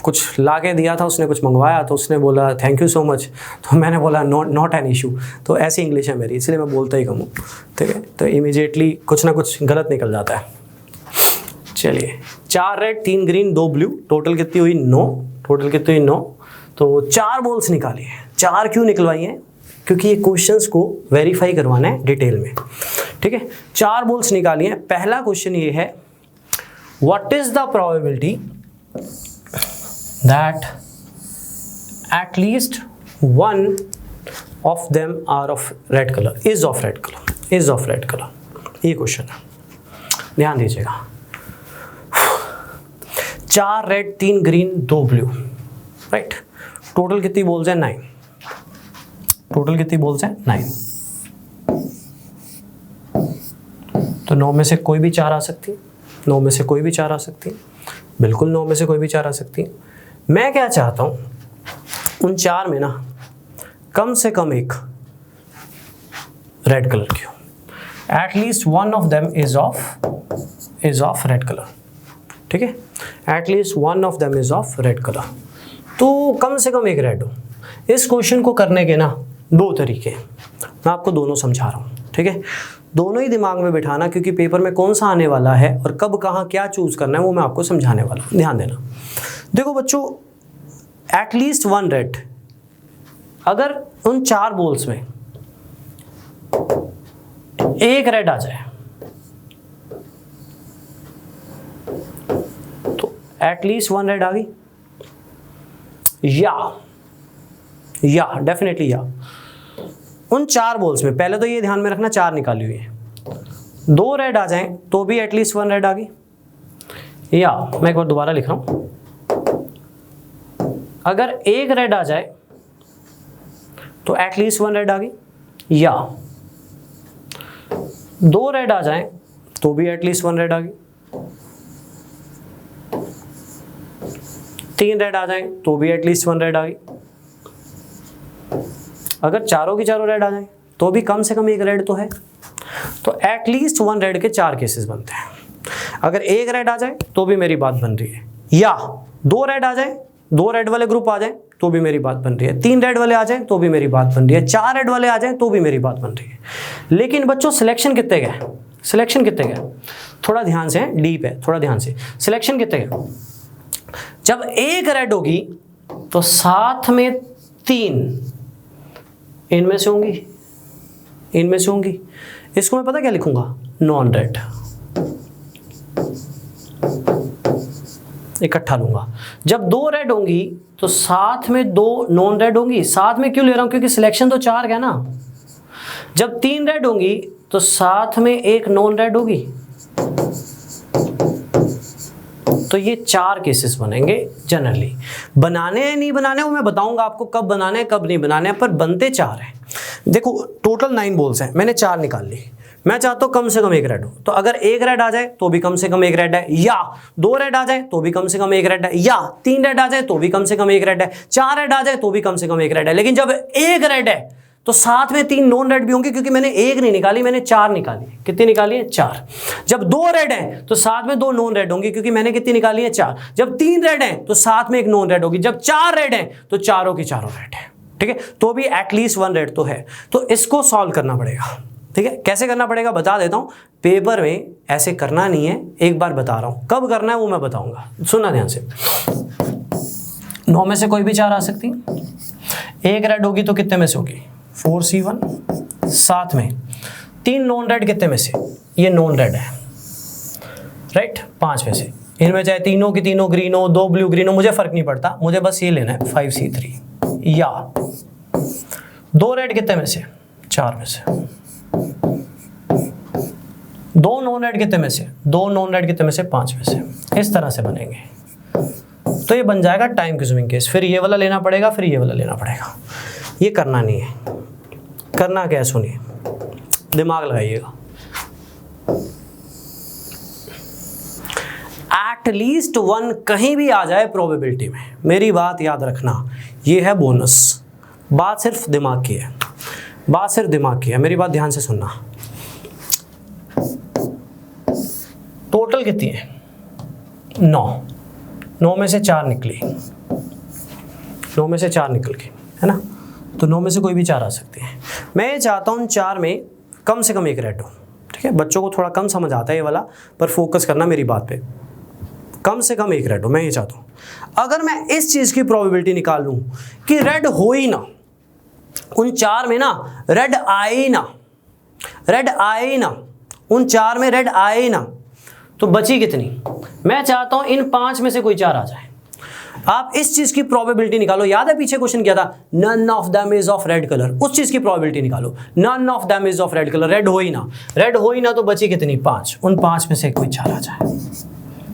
कुछ ला के दिया था, उसने कुछ मंगवाया तो उसने बोला थैंक यू सो मच, तो मैंने बोला नॉट एन इशू। तो ऐसी इंग्लिश है मेरी, इसलिए मैं बोलता ही कम हूँ, ठीक है। तो इमीडिएटली कुछ ना कुछ गलत निकल जाता है। चलिए, 4 रेड, 3 ग्रीन, 2 ब्लू, टोटल कितनी हुई 9, टोटल कितनी हुई 9। तो 4 बॉल्स निकाली है। 4 क्यों निकलवाई हैं? क्योंकि ये क्वेश्चंस को वेरीफाई करवाना है डिटेल में, ठीक है। 4 बॉल्स निकाली हैं। पहला क्वेश्चन ये है, what is the probability that at least one of them are of red color, is of red color, is of red color? ये क्वेश्चन है, ध्यान दीजिएगा। 4 red, 3 green, 2 blue, right. Total कितनी बॉल्स हैं? 9। टोटल कितनी balls हैं? 9। तो 9 में से कोई भी 4 आ सकती है, 9 में से कोई भी 4 आ सकती है, बिल्कुल 9 में से कोई भी 4 आ सकती है। मैं क्या चाहता हूँ, उन 4 में ना कम से कम एक रेड कलर की हो। At least one of them is of red colour, ठीक है। At least one of them is of red colour, तो कम से कम एक रेड हो। इस क्वेश्चन को करने के ना 2 तरीके, मैं आपको दोनों समझा रहा हूँ, ठीक है। दोनों ही दिमाग में बिठाना, क्योंकि पेपर में कौन सा आने वाला है और कब कहाँ क्या चूज करना है वो मैं आपको समझाने वाला हूँ, ध्यान देना। देखो बच्चों, एटलीस्ट 1 रेड, अगर उन 4 बॉल्स में एक रेड आ जाए तो एटलीस्ट 1 रेड आ गई, या डेफिनेटली या। उन 4 बॉल्स में पहले तो ये ध्यान में रखना 4 निकाली हुई है, 2 रेड आ जाएं तो भी एटलीस्ट 1 रेड आ गई, या मैं एक बार दोबारा लिख रहा हूं, अगर एक रेड आ जाए तो एटलीस्ट 1 रेड आ गई, या 2 रेड आ जाएं तो भी एटलीस्ट 1 रेड आ गई, 3 रेड आ जाएं तो भी एटलीस्ट 1 रेड आ गई, अगर चारों की चारों रेड आ जाए तो भी कम से कम एक रेड तो है। तो एटलीस्ट 1 रेड के 4 केसेस बनते हैं। अगर एक रेड आ जाए तो भी मेरी बात बन रही है, या 2 रेड आ जाए, 2 रेड वाले ग्रुप आ जाए तो भी मेरी बात बन रही है, 3 रेड वाले आ जाए तो भी मेरी बात बन रही है, 4 रेड वाले आ जाए तो भी मेरी बात बन रही है। लेकिन बच्चों सिलेक्शन कितने गए? सिलेक्शन कितने गए? थोड़ा ध्यान से, डीप है, थोड़ा ध्यान से। सिलेक्शन कितने गए? जब एक रेड होगी तो साथ में 3 इनमें से होंगी, इनमें से होंगी। इसको मैं पता क्या लिखूंगा? नॉन रेड, इकट्ठा लूंगा। जब 2 रेड होंगी तो साथ में 2 नॉन रेड होंगी। साथ में क्यों ले रहा हूं? क्योंकि सिलेक्शन तो 4 है ना। जब 3 रेड होंगी तो साथ में 1 नॉन रेड होगी। तो ये 4 केसेस बनेंगे जनरली। बनाने हैं नहीं बनाने वो मैं बताऊंगा आपको, कब बनाने हैं कब नहीं बनाने हैं, पर बनते 4 हैं। देखो टोटल 9 बॉल्स हैं, मैंने 4 निकाल ली। मैं चाहता हूँ कम से कम एक रेड हो, तो अगर एक रेड आ जाए तो भी कम से कम एक रेड है, या 2 रेड आ जाए तो भी कम से कम एक रेड है, या 3 रेड आ जाए तो भी कम से कम एक रेड है, 4 रेड आ जाए तो भी कम से कम एक रेड है। लेकिन जब एक रेड है तो साथ में 3 नॉन रेड भी होंगे, क्योंकि मैंने 1 नहीं निकाली, मैंने 4 निकाली। कितनी निकाली है? 4। जब 2 रेड हैं तो साथ में 2 नॉन रेड होंगी, क्योंकि मैंने कितनी निकाली है? 4। जब 3 रेड हैं तो साथ में 1 नॉन रेड होगी। जब 4 रेड हैं तो चारों की चारों रेड है। ठीक है, तो भी एटलीस्ट 1 रेड तो है। तो इसको सॉल्व करना पड़ेगा। ठीक है, कैसे करना पड़ेगा बता देता हूं। पेपर में ऐसे करना नहीं है, एक बार बता रहा हूं, कब करना है वो मैं बताऊंगा, सुनना ध्यान से। 9 में से कोई भी 4 आ सकती है। 1 रेड होगी तो कितने में से होगी? 4C1। साथ में 3 नॉन रेड, कितने में से? ये नॉन रेड है, राइट, 5 में से। इनमें चाहे तीनों की तीनों ग्रीन हो, 2 ब्लू ग्रीन हो, मुझे फर्क नहीं पड़ता, मुझे बस ये लेना है 5C3। या 2 रेड कितने में से? 4 में से। 2 नॉन रेड कितने में से? 2 नॉन रेड कितने में से? 5 में से। इस तरह से बनेंगे। तो ये बन जाएगा टाइम कंज्यूमिंग केस। फिर ये वाला लेना पड़ेगा, फिर ये वाला लेना पड़ेगा। ये करना नहीं है। करना क्या है सुनिए, दिमाग लगाइएगा। एटलीस्ट 1 कहीं भी आ जाए प्रोबेबिलिटी में, मेरी बात याद रखना, ये है बोनस। बात सिर्फ दिमाग की है, बात सिर्फ दिमाग की है, मेरी बात ध्यान से सुनना। टोटल कितनी है? 9 में से 4 निकली, 9 में से 4 निकल गई, है ना। तो 9 में से कोई भी 4 आ सकते हैं। मैं ये चाहता हूँ 4 में कम से कम 1 रेड हो। ठीक है, बच्चों को थोड़ा कम समझ आता है ये वाला, पर फोकस करना मेरी बात पे। कम से कम 1 रेड हो, मैं ये चाहता हूँ। अगर मैं इस चीज़ की प्रोबेबिलिटी निकाल लूँ कि रेड हो ही ना, उन 4 में ना रेड आए ही ना, रेड आए ही ना, उन 4 में रेड आए ही ना, तो बची कितनी? मैं चाहता हूं इन 5 में से कोई 4 आ जाए। आप इस चीज की प्रोबेबिलिटी निकालो। याद है पीछे क्वेश्चन किया था, none of them is of red colour, उस चीज की प्रोबेबिलिटी निकालो। None of them is of red colour, red हो ही ना, रेड हो ही ना, तो बची कितनी? 5। उन 5 में से कोई 4 आ जाए।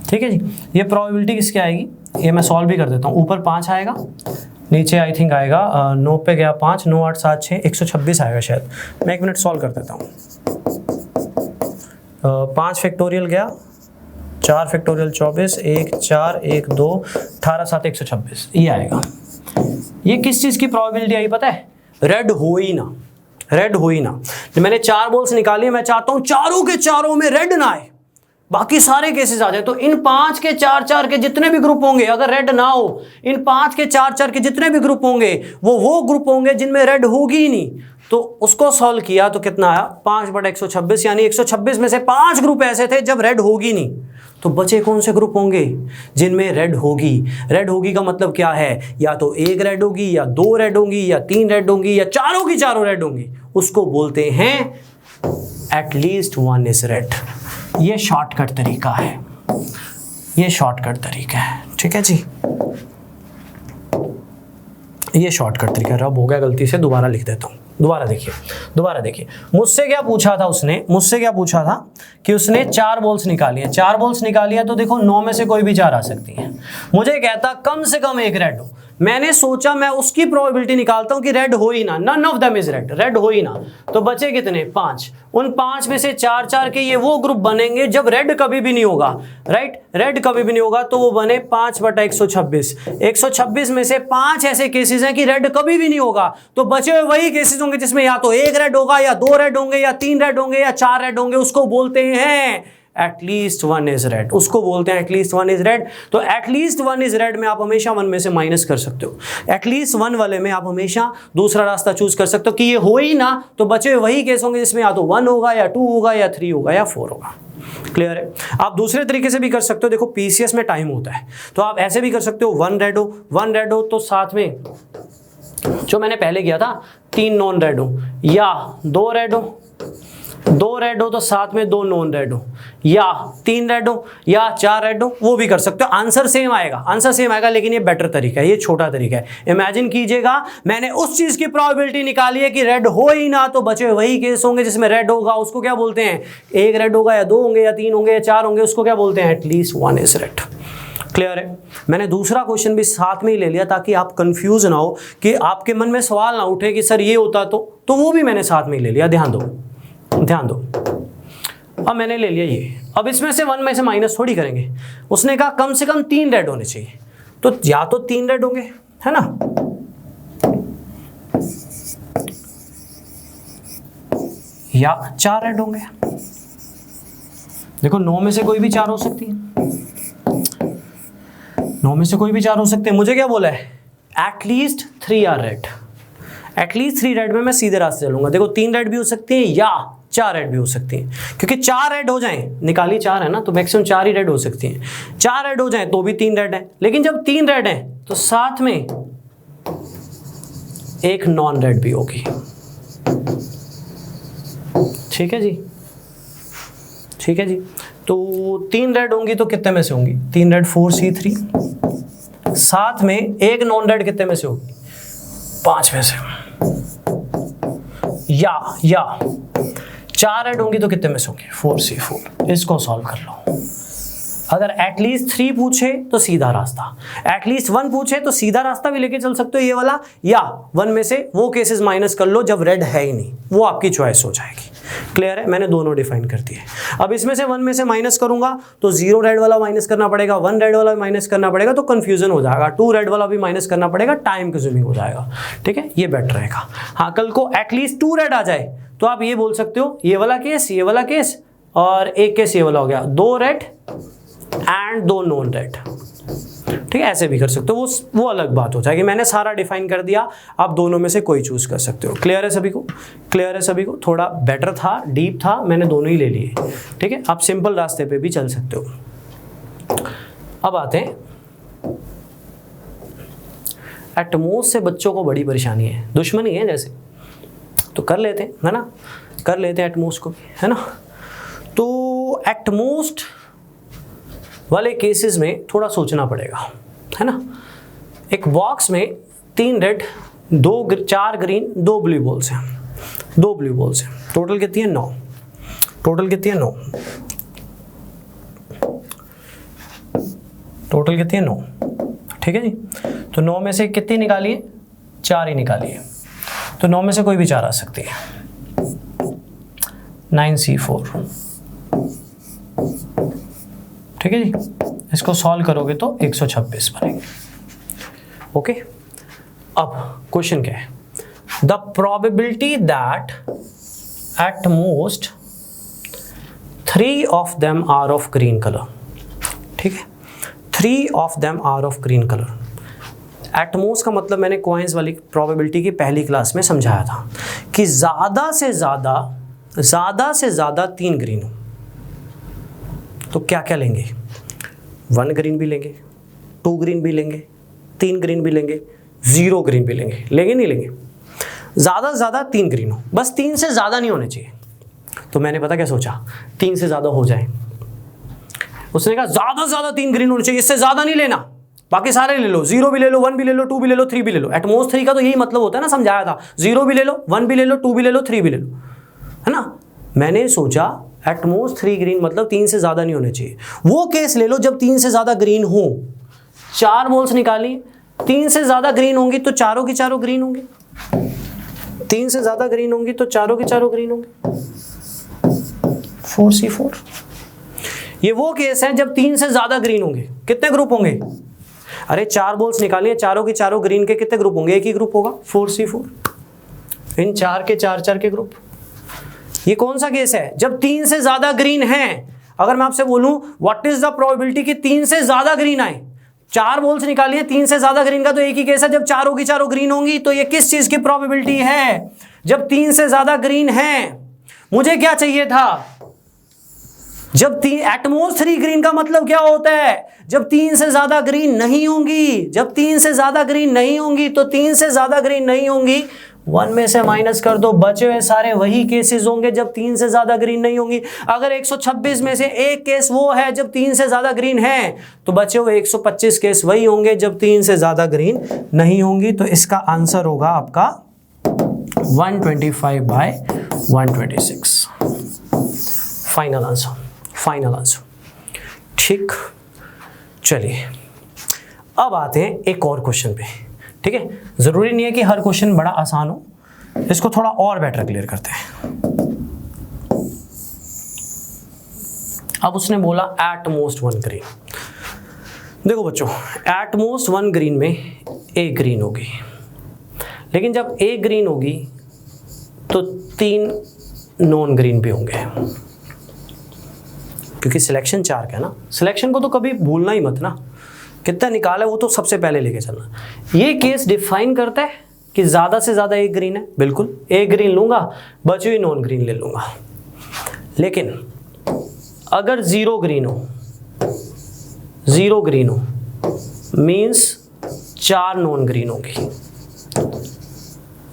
ठीक है जी, ये प्रोबेबिलिटी किसकी आएगी? ये मैं सॉल्व भी कर देता हूँ। ऊपर 5 आएगा, नीचे आई थिंक आएगा 9 पे गया 5, 9 8 7 6 126 आएगा शायद। मैं 1 मिनट सॉल्व कर देता हूँ। 5 फैक्टोरियल गया, 4 फैक्टोरियल 24, 1 4 1 2 18 7 126, ये आएगा। ये किस चीज़ की प्रोबेबिलिटी आई पता है? रेड हो ही ना, रेड हो ही ना। मैंने 4 बॉल्स निकाली, मैं चाहता हूँ चारों के चारों में रेड ना आए, बाकी सारे केसेस आ जाए। तो इन 5 के 4 के जितने भी ग्रुप होंगे, अगर रेड ना हो, इन 5 के 4 के जितने भी ग्रुप होंगे वो ग्रुप होंगे जिनमें रेड होगी ही नहीं। तो उसको सॉल्व किया तो कितना आया? 5/126, यानी 126 में से 5 ग्रुप ऐसे थे जब रेड होगी नहीं। तो बचे कौन से ग्रुप होंगे? जिनमें रेड होगी। रेड होगी का मतलब क्या है? या तो 1 रेड होगी, या 2 रेड होंगी, या 3 रेड होंगी, या चारों की चारों रेड होंगी। उसको बोलते हैं एटलीस्ट 1 इज रेड। ये शॉर्टकट तरीका है, ये शॉर्टकट तरीका है। ठीक है जी, ये शॉर्टकट तरीका। रब हो गया गलती से, दोबारा लिख देता हूँ। दोबारा देखिए मुझसे क्या पूछा था उसने? मुझसे क्या पूछा था कि उसने 4 बॉल्स निकाली है। 4 बॉल्स निकाली है तो देखो 9 में से कोई भी 4 आ सकती है। मुझे कहता कम से कम 1 रेड हो। मैंने सोचा मैं उसकी प्रोबेबिलिटी निकालता हूं कि रेड हो ही ना, none of them is red, red हो ही ना। तो बचे कितने? 5। उन 5 में से 4 के ये वो ग्रुप बनेंगे जब रेड कभी भी नहीं होगा, राइट। रेड कभी भी नहीं होगा तो वो बने 5/126। 126 में से 5 ऐसे केसेस हैं कि रेड कभी भी नहीं होगा। तो बचे हुए वही केसेस होंगे जिसमें या तो 1 रेड होगा, या 2 रेड होंगे, या 3 रेड होंगे, या 4 रेड होंगे। उसको बोलते हैं एटलीस्ट 1 इज रेड। उसको बोलते हैं एटलीस्ट 1 इज रेड। तो एटलीस्ट 1 इज रेड में आप हमेशा 1 में से माइनस कर सकते हो। एटलीस्ट 1 वाले में आप हमेशा दूसरा रास्ता चूज कर सकते हो कि ये हो ही ना, तो बचे हुए वही केस होंगे जिसमें या तो 1 होगा, या 2 होगा, या 3 होगा, या 4 होगा। क्लियर है? आप दूसरे तरीके से भी कर सकते हो। देखो पीसीएस में टाइम होता है, तो आप ऐसे भी कर सकते हो। 1 रेड हो, 1 रेड हो तो साथ में जो मैंने पहले किया था 3 नॉन रेड हो, या 2 रेड हो, 2 रेड हो तो साथ में 2 नॉन रेड हो, या 3 रेड हो, या 4 रेड हो, वो भी कर सकते हो। आंसर सेम आएगा, आंसर सेम आएगा, लेकिन ये बेटर तरीका है, ये छोटा तरीका है। इमेजिन कीजिएगा मैंने उस चीज की प्रोबेबिलिटी निकाली है कि रेड हो ही ना, तो बचे वही केस होंगे जिसमें रेड होगा। उसको क्या बोलते हैं? 1 रेड होगा, या 2 होंगे, या 3 होंगे, या 4 होंगे। उसको क्या बोलते हैं? At least 1 is red. क्लियर है? मैंने दूसरा क्वेश्चन भी साथ में ही ले लिया ताकि आप कंफ्यूज ना हो, कि आपके मन में सवाल ना उठे कि सर ये होता तो वो भी मैंने साथ में ही ले लिया। ध्यान दो, ध्यान दो। अब मैंने ले लिया ये। अब इसमें से 1 में से माइनस थोड़ी करेंगे। उसने कहा कम से कम 3 रेड होने चाहिए, तो या तो 3 रेड होंगे, है ना, या 4 रेड होंगे। देखो 9 में से कोई भी 4 हो सकती है, 9 में से कोई भी 4 हो सकते हैं। मुझे क्या बोला है, at least 3 are red. At least 3 red में मैं सीधे रास्ते चलूंगा। देखो 3 रेड भी हो सकती है या 4 रेड भी हो सकती हैं, क्योंकि 4 रेड हो जाएं, निकाली 4 है ना, तो मैक्सिमम 4 ही रेड हो सकती हैं। 4 रेड हो जाएं तो भी 3 रेड है, लेकिन जब 3 रेड है तो साथ में एक नॉन रेड भी होगी। ठीक है जी, ठीक है जी। तो 3 रेड होंगी तो कितने में से होंगी, 3 रेड 4C3, साथ में एक नॉन रेड कितने में से होगी, 5 में से। या 4 रेड होंगी तो कितने में से होंगे, 4C4। इसको सॉल्व कर लो। अगर एटलीस्ट 3 पूछे तो सीधा रास्ता, एटलीस्ट 1 पूछे तो सीधा रास्ता भी लेके चल सकते हो ये वाला, या 1 में से वो केसेस माइनस कर लो जब रेड है ही नहीं, वो आपकी चॉइस हो जाएगी। क्लियर है, मैंने दोनों डिफाइन कर दिए। अब इसमें से 1 में से माइनस करूंगा तो 0 रेड वाला माइनस करना पड़ेगा, 1 रेड वाला माइनस करना पड़ेगा, तो कंफ्यूजन हो जाएगा। 2 रेड वाला भी माइनस करना पड़ेगा, टाइम कंज्यूमिंग हो जाएगा। ठीक है, ये बेटर रहेगा। हाँ, कल को एटलीस्ट 2 रेड आ जाए तो आप ये बोल सकते हो ये वाला केस, ये वाला केस, और एक केस ये वाला हो गया, 2 रेड एंड 2 नॉन रेड। ठीक है, ऐसे भी कर सकते हो, वो अलग बात हो जाएगी। मैंने सारा डिफाइन कर दिया, आप दोनों में से कोई चूज कर सकते हो। क्लियर है सभी को, क्लियर है सभी को। थोड़ा बेटर था, डीप था, मैंने दोनों ही ले लिए। ठीक है, आप सिंपल रास्ते पे भी चल सकते हो। अब आते हैं, एटमॉस से बच्चों को बड़ी परेशानी है, दुश्मनी है जैसे, तो कर लेते हैं, है ना, कर लेते हैं एटमॉस को भी, है ना। तो एटमॉस वाले केसेस में थोड़ा सोचना पड़ेगा, है ना। एक बॉक्स में 3 रेड, 4 ग्रीन, 2 ब्लू बॉल्स हैं, 2 ब्लू बॉल्स हैं। टोटल कितनी है, 9। टोटल कितनी है, 9। टोटल कितनी है, 9। ठीक है जी। तो 9 में से कितनी निकालिए, 4 ही निकालिए। तो 9 में से कोई भी 4 आ सकती है। 9C4। ठीक है जी। इसको सॉल्व करोगे तो 126 बनेंगे। ओके, अब क्वेश्चन क्या है, the probability that at most 3 of them are of green colour. ठीक है, 3 of them are of green colour. At most का मतलब मैंने कॉइंस वाली प्रोबेबिलिटी की पहली क्लास में समझाया था कि ज़्यादा से ज़्यादा 3 ग्रीन हो तो क्या क्या लेंगे, 1 ग्रीन भी लेंगे, 2 ग्रीन भी लेंगे, 3 ग्रीन भी लेंगे, 0 ग्रीन भी लेंगे। लेंगे नहीं लेंगे, ज़्यादा से ज़्यादा 3 ग्रीन हो, बस 3 से ज़्यादा नहीं होने चाहिए। तो मैंने पता क्या सोचा, 3 से ज़्यादा हो जाए। उसने कहा ज़्यादा से ज़्यादा 3 ग्रीन होने चाहिए, इससे ज़्यादा नहीं लेना, बाकी सारे ले लो, 0 भी ले लो, 1 भी ले लो, 2 भी ले लो, 3 भी ले लो। एटमोस्ट 3 का तो यही मतलब होता है ना, समझाया था, 0 भी ले लो, 1 भी ले लो, 2 भी ले लो, 3 भी ले लो, है ना। मैंने सोचा एटमोस्ट 3 ग्रीन मतलब 3 से ज़्यादा नहीं होने चाहिए। वो केस ले लो जब 3 से ज़्यादा ग्रीन हो। 4 बॉल्स निकाली, 3 से ज़्यादा ग्रीन होंगी तो चारों की चारों ग्रीन होंगे, 3 से ज़्यादा ग्रीन होंगी तो चारों की चारों ग्रीन होंगे, 4C4। ये वो केस है जब 3 से ज़्यादा ग्रीन होंगे। कितने ग्रुप होंगे, अरे 4 बॉल्स निकालिए, चारों की चारों ग्रीन के कितने ग्रुप होंगे, एक ही ग्रुप होगा, 4C4। इन 4 के 4 के ग्रुप। ये कौन सा केस है, जब 3 से ज्यादा ग्रीन है। अगर मैं आपसे बोलूं व्हाट इज द प्रोबेबिलिटी कि 3 से ज्यादा ग्रीन आए, 4 बॉल्स निकालिए, 3 से ज्यादा ग्रीन का तो एक ही केस है, जब चारों की चारों ग्रीन होंगी। तो ये किस चीज की प्रोबेबिलिटी है, जब 3 से ज्यादा ग्रीन है। मुझे क्या चाहिए था, जब एटमोस्ट 3 ग्रीन का मतलब क्या होता है, जब 3 से ज्यादा ग्रीन नहीं होंगी। जब 3 से ज्यादा ग्रीन नहीं होंगी तो 3 से ज्यादा ग्रीन नहीं होंगी, 1 में से माइनस कर दो, बचे हुए सारे वही केसेस होंगे जब 3 से ज्यादा ग्रीन नहीं होंगी। अगर 126 में से एक केस वो है जब 3 से ज्यादा ग्रीन है, तो बचे हुए 125 केस वही होंगे जब 3 से ज्यादा ग्रीन नहीं होंगी। तो इसका आंसर होगा आपका 125/126। Final answer, final answer. ठीक, चलिए अब आते हैं एक और क्वेश्चन पे। ठीक है, जरूरी नहीं है कि हर क्वेश्चन बड़ा आसान हो, इसको थोड़ा और बेटर क्लियर करते हैं। अब उसने बोला एट मोस्ट 1 ग्रीन। देखो बच्चों, एट मोस्ट 1 ग्रीन में एक ग्रीन होगी, लेकिन जब एक ग्रीन होगी तो 3 नॉन ग्रीन भी होंगे, क्योंकि सिलेक्शन 4 का है ना। सिलेक्शन को तो कभी भूलना ही मत ना, कितना निकाला वो तो सबसे पहले लेके चलना। ये केस डिफाइन करता है कि ज़्यादा से ज़्यादा एक ग्रीन है, बिल्कुल एक ग्रीन लूँगा, बची हुई नॉन ग्रीन ले लूँगा। लेकिन अगर ज़ीरो ग्रीन हो, ज़ीरो ग्रीन हो मीन्स 4 नॉन ग्रीन होंगी।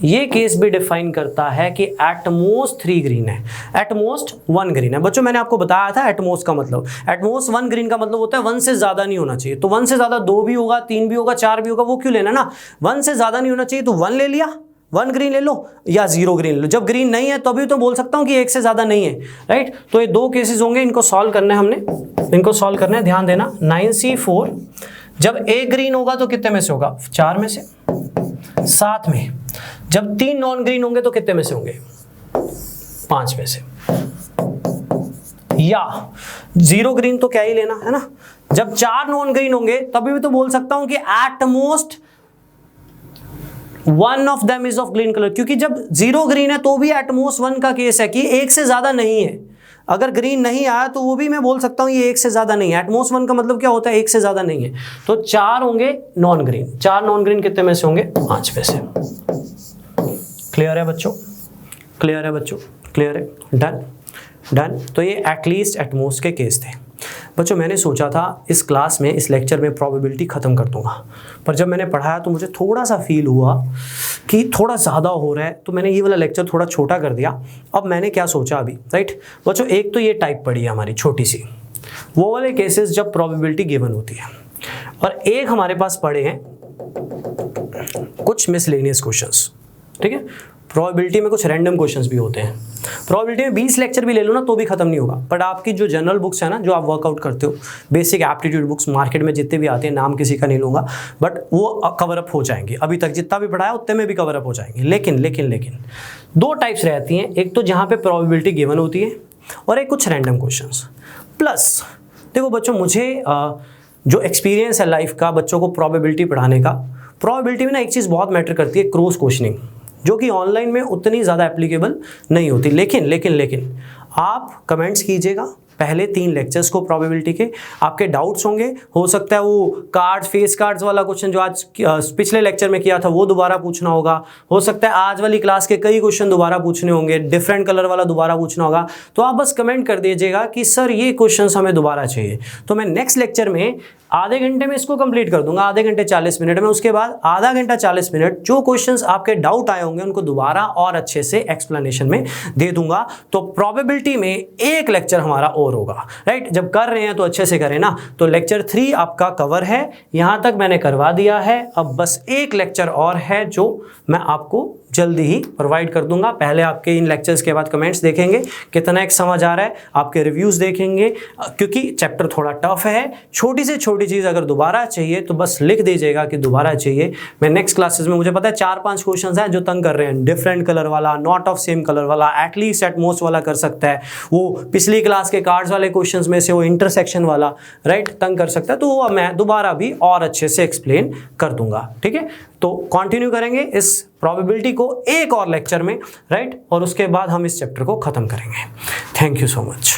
ये केस भी डिफाइन करता है कि एटमोस्ट 3 ग्रीन है, एटमोस्ट 1 ग्रीन है। बच्चों मैंने आपको बताया था एटमोस्ट का मतलब, एटमोस्ट 1 ग्रीन का मतलब होता है 1 से ज़्यादा नहीं होना चाहिए। तो 1 से ज़्यादा 2 भी होगा, 3 भी होगा, 4 भी होगा, वो क्यों लेना ना। 1 से ज़्यादा नहीं होना चाहिए तो 1 ले लिया, 1 ग्रीन ले लो या 0 ग्रीन ले लो। जब ग्रीन नहीं है तो अभी तो बोल सकता हूँ कि 1 से ज़्यादा नहीं है, राइट। तो ये 2 केसेस होंगे, इनको सॉल्व करना है हमने, इनको सॉल्व करना है। ध्यान देना 9C4 जब एक ग्रीन होगा तो कितने में से होगा, 4 में से, 7 में। जब 3 नॉन ग्रीन होंगे तो कितने में से होंगे, 5 में से। या 0 ग्रीन तो क्या ही लेना है ना। जब 4 नॉन ग्रीन होंगे तभी भी तो बोल सकता हूं कि at most 1 of them is of green colour, क्योंकि जब 0 ग्रीन है तो भी एट मोस्ट 1 का केस है कि 1 से ज्यादा नहीं है। अगर ग्रीन नहीं आया तो वो भी मैं बोल सकता हूं ये 1 से ज्यादा नहीं है। एटमोस्ट 1 का मतलब क्या होता है, 1 से ज्यादा नहीं है। तो 4 होंगे नॉन ग्रीन, 4 नॉन ग्रीन कितने में से होंगे, 5 में से। क्लियर है बच्चों, क्लियर है बच्चों, क्लियर है, डन डन। तो ये एटलीस्ट एटमोस्ट के केस थे बच्चों। मैंने सोचा था इस क्लास में, इस लेक्चर में प्रोबेबिलिटी ख़त्म कर दूंगा, पर जब मैंने पढ़ाया तो मुझे थोड़ा सा फील हुआ कि थोड़ा ज़्यादा हो रहा है, तो मैंने ये वाला लेक्चर थोड़ा छोटा कर दिया। अब मैंने क्या सोचा अभी, राइट बच्चों, एक तो ये टाइप पढ़ी है हमारी छोटी सी, वो वाले केसेस जब प्रोबेबिलिटी गिवन होती है, और एक हमारे पास पढ़े हैं कुछ मिसलेनियस क्वेश्चंस, ठीक है। प्रोबेबिलिटी में कुछ रैंडम क्वेश्चंस भी होते हैं। प्रोबेबिलिटी में 20 लेक्चर भी ले लो ना तो भी खत्म नहीं होगा। बट आपकी जो जनरल बुक्स है ना, जो आप वर्कआउट करते हो, बेसिक एप्टीट्यूड बुक्स मार्केट में जितने भी आते हैं, नाम किसी का नहीं लूँगा, बट वो कवर अप हो जाएंगे। अभी तक जितना भी पढ़ाया उतने में भी कवर अप हो जाएंगे। लेकिन 2 टाइप्स रहती हैं, एक तो जहाँ पे प्रोबेबिलिटी गिवन होती है और एक कुछ रैंडम क्वेश्चंस। प्लस देखो बच्चों, मुझे जो एक्सपीरियंस है लाइफ का बच्चों को प्रोबेबिलिटी पढ़ाने का, प्रोबेबिलिटी में ना एक चीज़ बहुत मैटर करती है, क्रॉस क्वेश्चनिंग, जो कि ऑनलाइन में उतनी ज़्यादा एप्लीकेबल नहीं होती। लेकिन आप कमेंट्स कीजिएगा पहले 3 लेक्चर्स को प्रोबेबिलिटी के, आपके डाउट्स होंगे। हो सकता है वो कार्ड्स, फेस कार्ड्स वाला क्वेश्चन जो आज पिछले लेक्चर में किया था वो दोबारा पूछना होगा। हो सकता है आज वाली क्लास के कई क्वेश्चन दोबारा पूछने होंगे, डिफरेंट कलर वाला दोबारा पूछना होगा। तो आप बस कमेंट कर दीजिएगा कि सर ये क्वेश्चन हमें दोबारा चाहिए, तो मैं नेक्स्ट लेक्चर में आधे घंटे में इसको कंप्लीट कर दूंगा, आधे घंटे 40 मिनट में। उसके बाद आधा घंटा 40 मिनट जो क्वेश्चंस आपके डाउट आए होंगे उनको दोबारा और अच्छे से एक्सप्लेनेशन में दे दूंगा। तो प्रोबेबिलिटी में एक लेक्चर हमारा और होगा, राइट। जब कर रहे हैं तो अच्छे से करें ना। तो लेक्चर 3 आपका कवर है, यहां तक मैंने करवा दिया है। अब बस एक लेक्चर और है जो मैं आपको जल्दी ही प्रोवाइड कर दूंगा। पहले आपके इन लेक्चर्स के बाद कमेंट्स देखेंगे कितना एक समझ आ रहा है, आपके रिव्यूज़ देखेंगे, क्योंकि चैप्टर थोड़ा टफ है। छोटी से छोटी चीज़ अगर दोबारा चाहिए तो बस लिख दीजिएगा कि दोबारा चाहिए। मैं नेक्स्ट क्लासेस में, मुझे पता है 4-5 क्वेश्चंस हैं जो तंग कर रहे हैं, डिफरेंट कलर वाला, नॉट ऑफ सेम कलर वाला, एटलीस्ट एटमोस्ट वाला कर सकता है, वो पिछली क्लास के कार्ड्स वाले क्वेश्चंस में से वो इंटरसेक्शन वाला, राइट, तंग कर सकता है। तो वो मैं दोबारा भी और अच्छे से एक्सप्लेन कर दूंगा, ठीक है। तो कंटिन्यू करेंगे इस प्रोबेबिलिटी को एक और लेक्चर में, राइट, और उसके बाद हम इस चैप्टर को खत्म करेंगे। Thank you so much.